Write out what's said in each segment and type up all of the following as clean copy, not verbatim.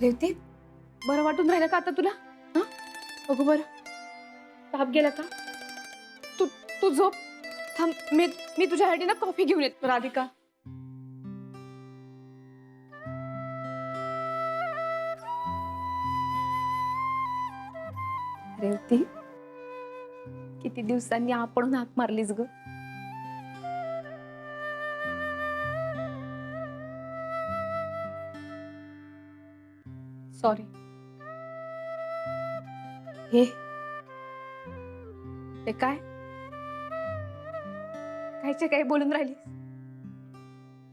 रेवती, बरं वाटून राहिलं का आता तुला? हा, बघू बरं. ताप गेला का? तू तू झोप. थांब, मी मी तुझ्यासाठी ना कॉफी घेऊन येतो. राधिका, रेवती, किती दिवसांनी आपण हाक मारलीस ग. सॉरी. हे ते काय कायचे काय बोलून राहिलीस?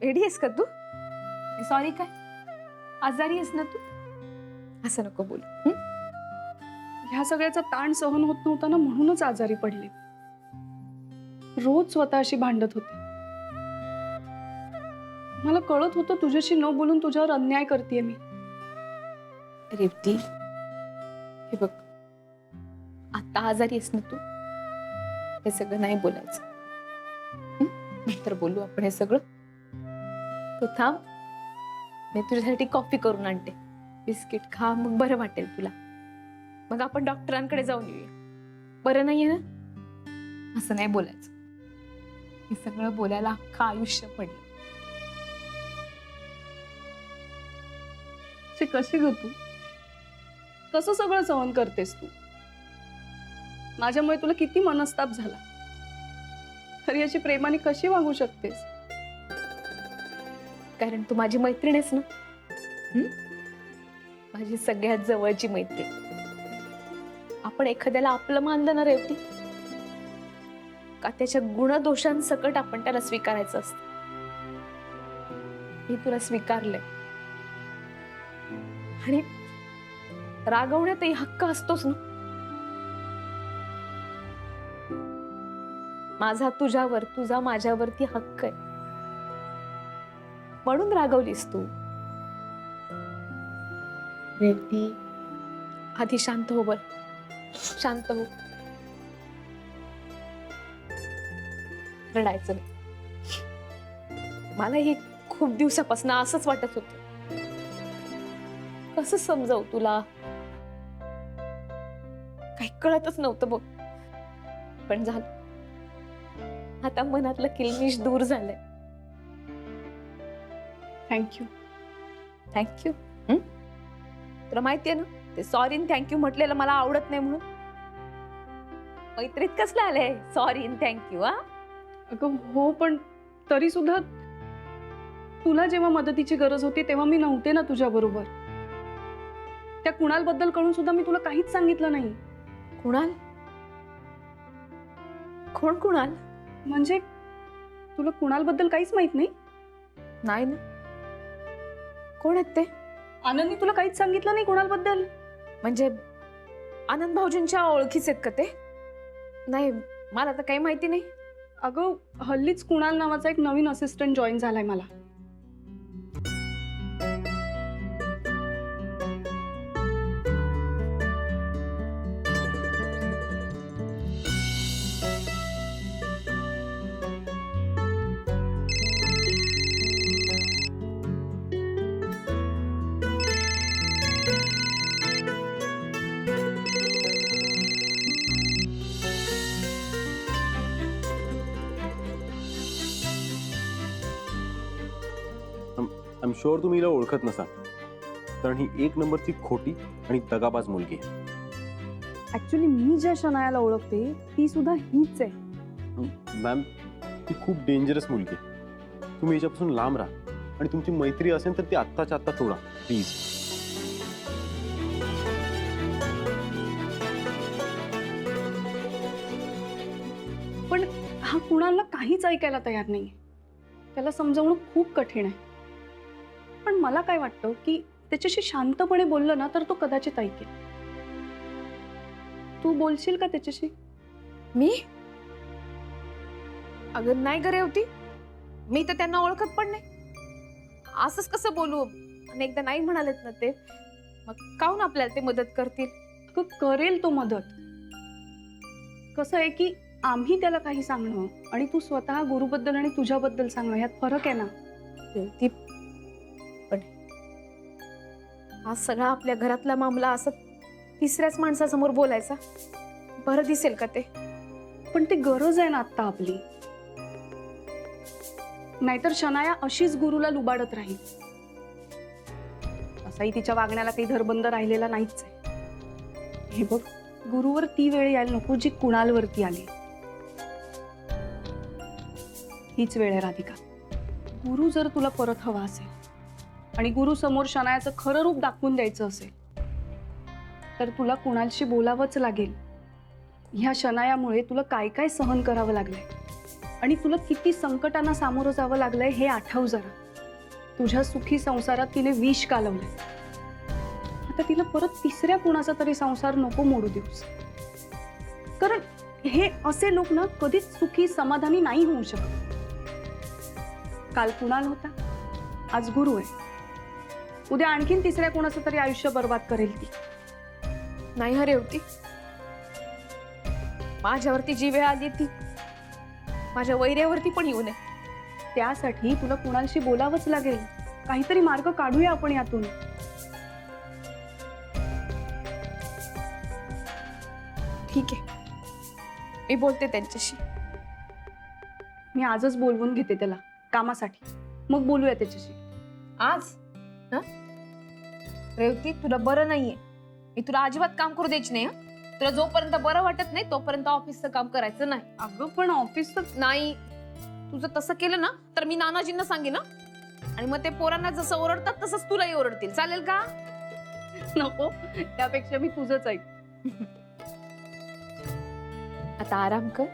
एडी आहेस का तू? सॉरी काय? आजारी आहेस ना तू? असं नको बोलू. ह्या सगळ्याचा ताण सहन होत नव्हता ना, म्हणूनच आजारी पडले. रोज स्वतःशी भांडत होते. मला कळत होतं तुझ्याशी न बोलून तुझ्यावर अन्याय करतेय मी. रेवती, हे बघ, आता आजारी आहेस ना तू, हे सगळं नाही बोलायचं. नंतर बोलू आपण हे सगळं. तू थांब, मी तुझ्यासाठी कॉफी करून आणते. बिस्किट खा, मग बरं वाटेल तुला. मग आपण डॉक्टरांकडे जाऊन येऊया. बरं नाहीये ना? असं नाही बोलायचं. हे सगळं बोलायला अख्खं आयुष्य पडलं. कशी ग तू? कसं सगळं सहन करतेस तू? माझ्यामुळे तुला किती मनस्ताप झाला. खरी अशी प्रेमाने कशी वागू शकतेस? कारण तू माझी मैत्रीण आहेस ना. माझी सगळ्यात जवळची मैत्रीण. आपण एखाद्याला आपलं मानलं ना रेवती, का त्याच्या गुणदोषांसकट आपण त्याला स्वीकारायचं असतं. मी तुला स्वीकारलंय, आणि रागवण्यातही हक्क असतोच ना. माझा तुझ्यावर, तुझा माझ्यावरती हक्क आहे. म्हणून रागवलीस तू. रेवती, आधी शांत हो. बर, शांत हो. रडायचं नाही. मला हे खूप दिवसापासून असंच वाटत होतं. कसं समजावू तुला, काही कळतच नव्हतं बघ. पण झालं, आता मनातलं किलमिश दूर झालंय. थँक्यू. थँक्यू. तुला माहितीये ना, ते सॉरी थँक्यू म्हटलेलं मला आवडत नाही म्हणून. मैत्रीत कसलं आलंय सॉरी थँक्यू? हा, अगं हो, पण तरी सुद्धा तुला जेव्हा मदतीची गरज होती तेव्हा मी नव्हते ना तुझ्या बरोबर. त्या कुणाल बद्दल कळून सुद्धा मी तुला काहीच सांगितलं नाही. कुणाल? कोण कुणाल? म्हणजे तुला कुणाल बद्दल काहीच माहित नाही? नाही ना. कोण आहेत ते? आनंदनी तुला काहीच सांगितलं नाही कुणाल बद्दल? म्हणजे आनंद भाऊजींच्या ओळखीचे आहेत का ते? नाही, मला तर काही माहिती नाही. अगं हल्लीच कुणाल नावाचा एक नवीन असिस्टंट जॉईन झालाय मला. आय एम शुअर तुम्ही हिला ओळखत नसाल, कारण ही एक नंबरची खोटी आणि दगाबाज मुलगी आहे. ऍक्च्युली मी ज्या शनायाला ओळखते ती सुद्धा हीच आहे. मॅम, ती खूप डेंजरस मुलगी आहे. तुम्ही हिच्यापासून लांब राहा, आणि तुमची मैत्री असेल तर ती आत्ताच्या आत्ता तोडा प्लीज. पण हा कुणालला काहीच ऐकायला तयार नाहीये. त्याला समजावणं खूप कठीण आहे. पण मला काय वाटतं की त्याच्याशी शांतपणे बोललं ना तर तो कदाचित ऐकेल. तू बोलशील का त्याच्याशी? मी? अगं नाही करे होती, मी तर त्यांना ओळखत पण नाही. असंच कसं बोलू? अनेकदा नाही म्हणालेत ना ते. मग काहून आपल्याला ते मदत करतील? अगं करेल तो मदत. कसं आहे की आम्ही त्याला काही सांगणं आणि तू स्वतः गुरुबद्दल आणि तुझ्याबद्दल सांगणं यात फरक आहे ना. ती पण हा सगळा आपल्या घरातला मामला असं तिसऱ्याच माणसासमोर बोलायचा बरं दिसेल का ते? पण ते गरज आहे ना आत्ता आपली. नाहीतर शनाया अशीच गुरुला लुबाडत राहील. असाही तिच्या वागण्याला काही धरबंद राहिलेला नाहीच आहे. हे बघ, गुरुवर ती वेळ यायला नको जी कुणालवरती आली. हीच वेळ आहे राधिका. गुरु जर तुला परत हवा असेल आणि गुरु समोर शनायाचं खरं रूप दाखवून द्यायचं असेल तर तुला कुणालशी बोलावंच लागेल. ह्या शनायामुळे तुला काय काय सहन करावं लागलंय आणि तुला किती संकटांना सामोरं जावं लागलंय हे आठव जरा. तुझ्या सुखी संसारात तिने विष कालवलंय. आता तिला परत तिसऱ्या कुणाचा तरी संसार नको मोडू देऊस. कारण हे असे लोक ना कधीच सुखी समाधानी नाही होऊ शकत. काल कुणाल होता, आज गुरु आहे. उद्या आणखीन तिसऱ्या कोणाचं तरी आयुष्य बर्बाद करेल ती. नाही हरे होती, माझ्यावरती जी वेळ आली ती माझ्या वैर्यावरती पण येऊ नये. त्यासाठी तुला कुणालशी बोलावंच लागेल. काहीतरी मार्ग काढूया आपण यातून. ठीक आहे, मी बोलते त्यांच्याशी. मी आजच बोलवून घेते त्याला कामासाठी, मग बोलूया त्याच्याशी. आज हं? रेवती, तुला बरं नाहीये. मी तुला अजिबात काम करू द्यायची नाही. हं? तुला जोपर्यंत बरं वाटत नाही तोपर्यंत ऑफिसचं काम करायचं नाही. अगं पण ऑफिसचं नाही, तुझं तसं केलं ना तर मी नानाजींना सांगेन ना, आणि मग ते पोरांना जसं ओरडतात तसंच तुलाही ओरडतील. चालेल का? नको, त्यापेक्षा मी तुझंच ऐक. आता आराम कर,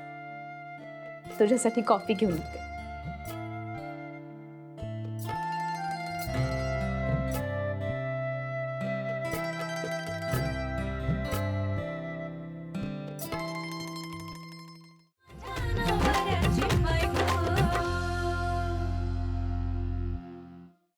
तुझ्यासाठी कॉफी घेऊन येते.